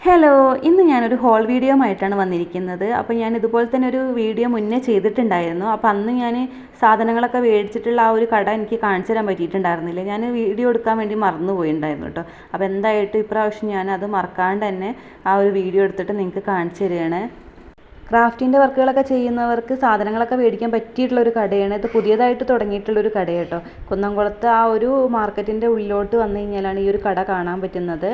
Hello, ഇന്ന് ഞാനൊരു whole video ആയിട്ടാണ് വന്നിരിക്കുന്നത്. അപ്പോൾ ഞാൻ ഇതുപോലെ തന്നെ ഒരു വീഡിയോ മുന്നേ ചെയ്തിട്ടുണ്ടായിരുന്നു. അപ്പോൾ അന്ന് ഞാൻ സാധനങ്ങളൊക്കെ മേടിച്ചിട്ടുള്ള ആ ഒരു കട എനിക്ക് കാണിച്ചു തരാൻ പറ്റിയിട്ടുണ്ടായിരുന്നില്ല. ഞാൻ വീഡിയോ എടുക്കാൻ വേണ്ടി മറന്നുപോയിട്ടുണ്ടായിരുന്നു കേട്ടോ. അപ്പോൾ എന്തായിട്ട് ഇപ്രാവശ്യം ഞാൻ അത് മറക്കാണ്ട് തന്നെ ആ ഒരു വീഡിയോ എടുത്തിട്ട് നിങ്ങൾക്ക് കാണിച്ചു തരികയാണ്. ക്രാഫ്റ്റിൻ്റെ വർക്കുകളൊക്കെ ചെയ്യുന്നവർക്ക് സാധനങ്ങളൊക്കെ മേടിക്കാൻ പറ്റിയിട്ടുള്ളൊരു കടയാണ്. ഇത് പുതിയതായിട്ട് തുടങ്ങിയിട്ടുള്ളൊരു കട കേട്ടോ. കുന്നംകുളത്ത് ആ ഒരു മാർക്കറ്റിൻ്റെ ഉള്ളിലോട്ട് വന്നു കഴിഞ്ഞാലാണ് ഈ ഒരു കട കാണാൻ പറ്റുന്നത്.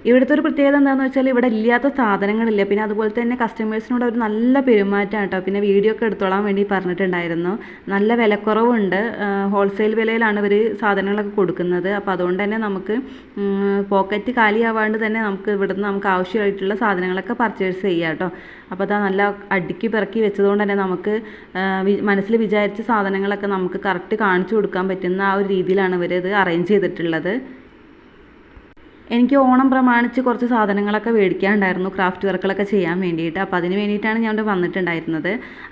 ഇവിടുത്തെ ഒരു പ്രത്യേകത എന്താണെന്ന് വെച്ചാൽ ഇവിടെ ഇല്ലാത്ത സാധനങ്ങളില്ല. പിന്നെ അതുപോലെ തന്നെ കസ്റ്റമേഴ്സിനോട് ഒരു നല്ല പെരുമാറ്റം കേട്ടോ. പിന്നെ വീഡിയോ ഒക്കെ എടുത്തോളാൻ വേണ്ടി പറഞ്ഞിട്ടുണ്ടായിരുന്നു. നല്ല വിലക്കുറവുണ്ട്. ഹോൾസെയിൽ വിലയിലാണ് ഇവർ സാധനങ്ങളൊക്കെ കൊടുക്കുന്നത്. അപ്പോൾ അതുകൊണ്ട് തന്നെ നമുക്ക് പോക്കറ്റ് കാലിയാവാണ്ട് തന്നെ നമുക്ക് ഇവിടുന്ന് നമുക്ക് ആവശ്യമായിട്ടുള്ള സാധനങ്ങളൊക്കെ പർച്ചേസ് ചെയ്യാം കേട്ടോ. അപ്പോൾ അതാ നല്ല അടുക്കി പിറക്കി വെച്ചതുകൊണ്ട് തന്നെ നമുക്ക് മനസ്സിൽ വിചാരിച്ച സാധനങ്ങളൊക്കെ നമുക്ക് കറക്റ്റ് കാണിച്ചു കൊടുക്കാൻ പറ്റുന്ന ആ ഒരു രീതിയിലാണ് ഇവരിത് അറേഞ്ച് ചെയ്തിട്ടുള്ളത്. എനിക്ക് ഓണം പ്രമാണിച്ച് കുറച്ച് സാധനങ്ങളൊക്കെ മേടിക്കാനുണ്ടായിരുന്നു, ക്രാഫ്റ്റ് വർക്കുകളൊക്കെ ചെയ്യാൻ വേണ്ടിയിട്ട്. അപ്പോൾ അതിന് വേണ്ടിയിട്ടാണ് ഞാൻ ഇവിടെ വന്നിട്ടുണ്ടായിരുന്നത്.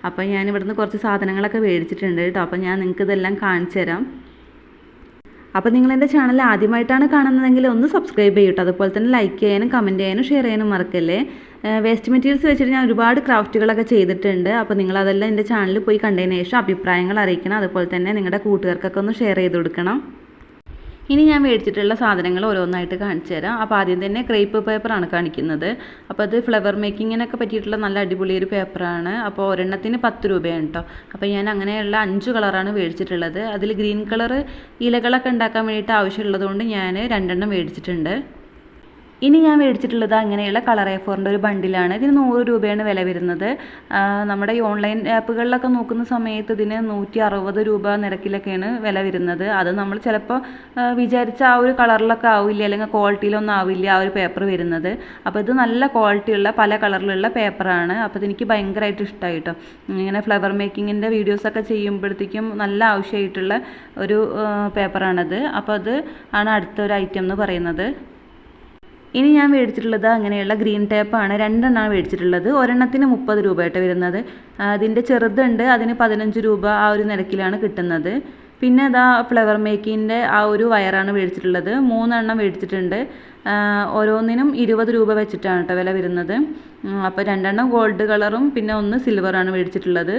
അപ്പോൾ ഞാൻ ഇവിടുന്ന് കുറച്ച് സാധനങ്ങളൊക്കെ മേടിച്ചിട്ടുണ്ട് കേട്ടോ. അപ്പോൾ ഞാൻ നിങ്ങൾക്ക് ഇതെല്ലാം കാണിച്ചു തരാം. അപ്പോൾ നിങ്ങൾ എൻ്റെ ചാനൽ ആദ്യമായിട്ടാണ് കാണുന്നതെങ്കിൽ ഒന്ന് സബ്സ്ക്രൈബ് ചെയ്യട്ടോ. അതുപോലെ തന്നെ ലൈക്ക് ചെയ്യാനും കമൻറ്റ് ചെയ്യാനും ഷെയർ ചെയ്യാനും മറക്കല്ലേ. വേസ്റ്റ് മെറ്റീരിയൽസ് വെച്ചിട്ട് ഞാൻ ഒരുപാട് ക്രാഫ്റ്റുകളൊക്കെ ചെയ്തിട്ടുണ്ട്. അപ്പോൾ നിങ്ങളതെല്ലാം എൻ്റെ ചാനലിൽ പോയി കണ്ടതിന് ശേഷം അഭിപ്രായങ്ങൾ അറിയിക്കണം. അതുപോലെ തന്നെ നിങ്ങളുടെ കൂട്ടുകാർക്കൊക്കെ ഒന്ന് ഷെയർ ചെയ്ത് കൊടുക്കണം. ഇനി ഞാൻ മേടിച്ചിട്ടുള്ള സാധനങ്ങൾ ഓരോന്നായിട്ട് കാണിച്ചു തരാം. അപ്പോൾ ആദ്യം തന്നെ ക്രേപ്പ് പേപ്പറാണ് കാണിക്കുന്നത്. അപ്പോൾ അത് ഫ്ലവർ മേക്കിങ്ങിനൊക്കെ പറ്റിയിട്ടുള്ള നല്ല അടിപൊളി ഒരു പേപ്പറാണ്. അപ്പോൾ ഒരെണ്ണത്തിന് 10 രൂപയാണ് കേട്ടോ. അപ്പോൾ ഞാൻ അങ്ങനെയുള്ള 5 കളറാണ് മേടിച്ചിട്ടുള്ളത്. അതിൽ ഗ്രീൻ കളർ ഇലകളൊക്കെ ഉണ്ടാക്കാൻ വേണ്ടിയിട്ട് ആവശ്യമുള്ളതുകൊണ്ട് ഞാൻ 2 എണ്ണം മേടിച്ചിട്ടുണ്ട്. ഇനി ഞാൻ മേടിച്ചിട്ടുള്ളത് അങ്ങനെയുള്ള കളർ A4ൻ്റെ ഒരു ബണ്ടിലാണ്. ഇതിന് 100 രൂപയാണ് വില വരുന്നത്. നമ്മുടെ ഈ ഓൺലൈൻ ആപ്പുകളിലൊക്കെ നോക്കുന്ന സമയത്ത് ഇതിന് 160 രൂപ നിരക്കിലൊക്കെയാണ് വില വരുന്നത്. അത് നമ്മൾ ചിലപ്പോൾ വിചാരിച്ച ആ ഒരു കളറിലൊക്കെ ആവില്ല, അല്ലെങ്കിൽ ക്വാളിറ്റിയിലൊന്നും ആവില്ല ആ ഒരു പേപ്പർ വരുന്നത്. അപ്പോൾ ഇത് നല്ല ക്വാളിറ്റിയുള്ള പല കളറിലുള്ള പേപ്പറാണ്. അപ്പോൾ ഇതെനിക്ക് ഭയങ്കരമായിട്ട് ഇഷ്ടമായി കേട്ടോ. ഇങ്ങനെ ഫ്ലവർ മേക്കിങ്ങിൻ്റെ വീഡിയോസൊക്കെ ചെയ്യുമ്പോഴത്തേക്കും നല്ല ആവശ്യമായിട്ടുള്ള ഒരു പേപ്പറാണത്. അപ്പോൾ അത് ആണ് അടുത്തൊരു ഐറ്റം എന്ന് പറയുന്നത്. ഇനി ഞാൻ മേടിച്ചിട്ടുള്ളത് അങ്ങനെയുള്ള ഗ്രീൻ ടേപ്പാണ്. 2 എണ്ണമാണ് മേടിച്ചിട്ടുള്ളത്. ഒരെണ്ണത്തിന് 30 രൂപയായിട്ട് വരുന്നത്. അതിൻ്റെ ചെറുതുണ്ട്, അതിന് 15 രൂപ ആ ഒരു നിരക്കിലാണ് കിട്ടുന്നത്. പിന്നെ ഇതാ ഫ്ലവർ മേക്കിങ്ങിൻ്റെ ആ ഒരു വയറാണ് മേടിച്ചിട്ടുള്ളത്. 3 എണ്ണം മേടിച്ചിട്ടുണ്ട്. ഓരോന്നിനും 20 രൂപ വെച്ചിട്ടാണ് കേട്ടോ വില വരുന്നത്. അപ്പോൾ 2 എണ്ണം ഗോൾഡ് കളറും പിന്നെ 1 സിൽവറാണ് മേടിച്ചിട്ടുള്ളത്.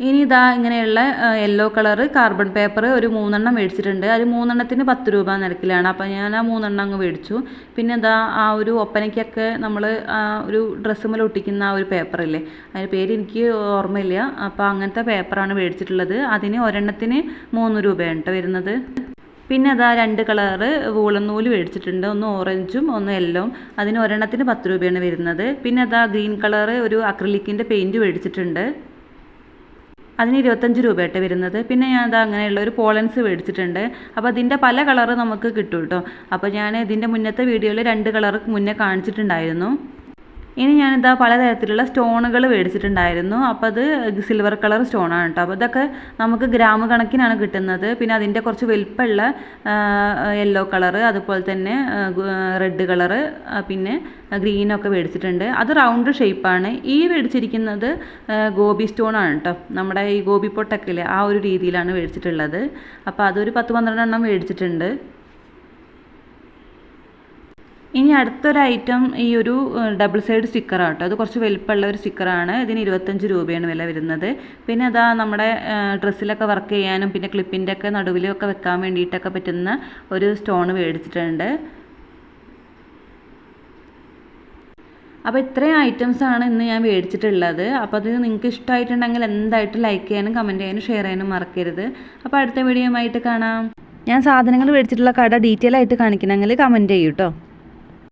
ഇനി ഇതാ ഇങ്ങനെയുള്ള യെല്ലോ കളറ് കാർബൺ പേപ്പർ ഒരു 3 എണ്ണം മേടിച്ചിട്ടുണ്ട്. അത് 3 എണ്ണത്തിന് 10 രൂപ നിരക്കിലാണ്. അപ്പോൾ ഞാൻ ആ 3 എണ്ണം അങ്ങ് മേടിച്ചു. പിന്നെ ഇതാ ആ ഒരു ഒപ്പനയ്ക്കൊക്കെ നമ്മൾ ഒരു ഡ്രസ്സുമ്മൽ ഒട്ടിക്കുന്ന ആ ഒരു പേപ്പറില്ലേ, അതിൻ്റെ പേര് എനിക്ക് ഓർമ്മയില്ല. അപ്പോൾ അങ്ങനത്തെ പേപ്പറാണ് മേടിച്ചിട്ടുള്ളത്. അതിന് ഒരെണ്ണത്തിന് 3 രൂപയാണ് കേട്ടോ വരുന്നത്. പിന്നെ അതാ 2 കളറ് വൂളൻ നൂല് മേടിച്ചിട്ടുണ്ട്. ഒന്ന് ഓറഞ്ചും ഒന്ന് യെല്ലോയും. അതിന് ഒരെണ്ണത്തിന് 10 രൂപയാണ് വരുന്നത്. പിന്നെ അതാ ഗ്രീൻ കളറ് ഒരു അക്രിലിക്കിൻ്റെ പെയിൻറ്റ് മേടിച്ചിട്ടുണ്ട്. അതിന് 25 രൂപയായിട്ട് വരുന്നത്. പിന്നെ ഞാൻ അത് അങ്ങനെയുള്ള ഒരു പോളൻസ് മേടിച്ചിട്ടുണ്ട്. അപ്പോൾ അതിൻ്റെ പല കളറ് നമുക്ക് കിട്ടും കേട്ടോ. അപ്പോൾ ഞാൻ ഇതിൻ്റെ മുന്നത്തെ വീഡിയോയിൽ 2 കളറ് മുന്നേ കാണിച്ചിട്ടുണ്ടായിരുന്നു. ഇനി ഞാനിതാ പലതരത്തിലുള്ള സ്റ്റോണുകൾ മേടിച്ചിട്ടുണ്ടായിരുന്നു. അപ്പോൾ അത് സിൽവർ കളർ സ്റ്റോണാണ് കേട്ടോ. അപ്പോൾ ഇതൊക്കെ നമുക്ക് ഗ്രാം കണക്കിനാണ് കിട്ടുന്നത്. പിന്നെ അതിൻ്റെ കുറച്ച് വലിപ്പമുള്ള യെല്ലോ കളറ്, അതുപോലെ തന്നെ റെഡ് കളറ്, പിന്നെ ഗ്രീനൊക്കെ മേടിച്ചിട്ടുണ്ട്. അത് റൗണ്ട് ഷേപ്പാണ്. ഈ മേടിച്ചിരിക്കുന്നത് ഗോപി സ്റ്റോണാണ് കേട്ടോ. നമ്മുടെ ഈ ഗോപി പൊട്ടൊക്കെ ഇല്ലേ, ആ ഒരു രീതിയിലാണ് മേടിച്ചിട്ടുള്ളത്. അപ്പോൾ അതൊരു 10-12 എണ്ണം മേടിച്ചിട്ടുണ്ട്. ഇനി അടുത്തൊരു ഐറ്റം ഈ ഒരു ഡബിൾ സൈഡ് സ്റ്റിക്കറാണ് കേട്ടോ. അത് കുറച്ച് വലിപ്പമുള്ള ഒരു സ്റ്റിക്കറാണ്. ഇതിന് 25 രൂപയാണ് വില വരുന്നത്. പിന്നെ അതാ നമ്മുടെ ഡ്രസ്സിലൊക്കെ വർക്ക് ചെയ്യാനും പിന്നെ ക്ലിപ്പിൻ്റെ ഒക്കെ നടുവിലൊക്കെ വെക്കാൻ വേണ്ടിയിട്ടൊക്കെ പറ്റുന്ന ഒരു സ്റ്റോൺ മേടിച്ചിട്ടുണ്ട്. അപ്പോൾ ഇത്രയും ഐറ്റംസാണ് ഇന്ന് ഞാൻ മേടിച്ചിട്ടുള്ളത്. അപ്പോൾ അത് നിങ്ങൾക്ക് ഇഷ്ടമായിട്ടുണ്ടെങ്കിൽ എന്തായിട്ടും ലൈക്ക് ചെയ്യാനും കമൻറ്റ് ചെയ്യാനും ഷെയർ ചെയ്യാനും മറക്കരുത്. അപ്പോൾ അടുത്ത വീഡിയോയുമായിട്ട് കാണാം. ഞാൻ സാധനങ്ങൾ മേടിച്ചിട്ടുള്ള കട ഡീറ്റെയിൽ ആയിട്ട് കാണിക്കണമെങ്കിൽ കമൻറ്റ് ചെയ്യൂ കേട്ടോ.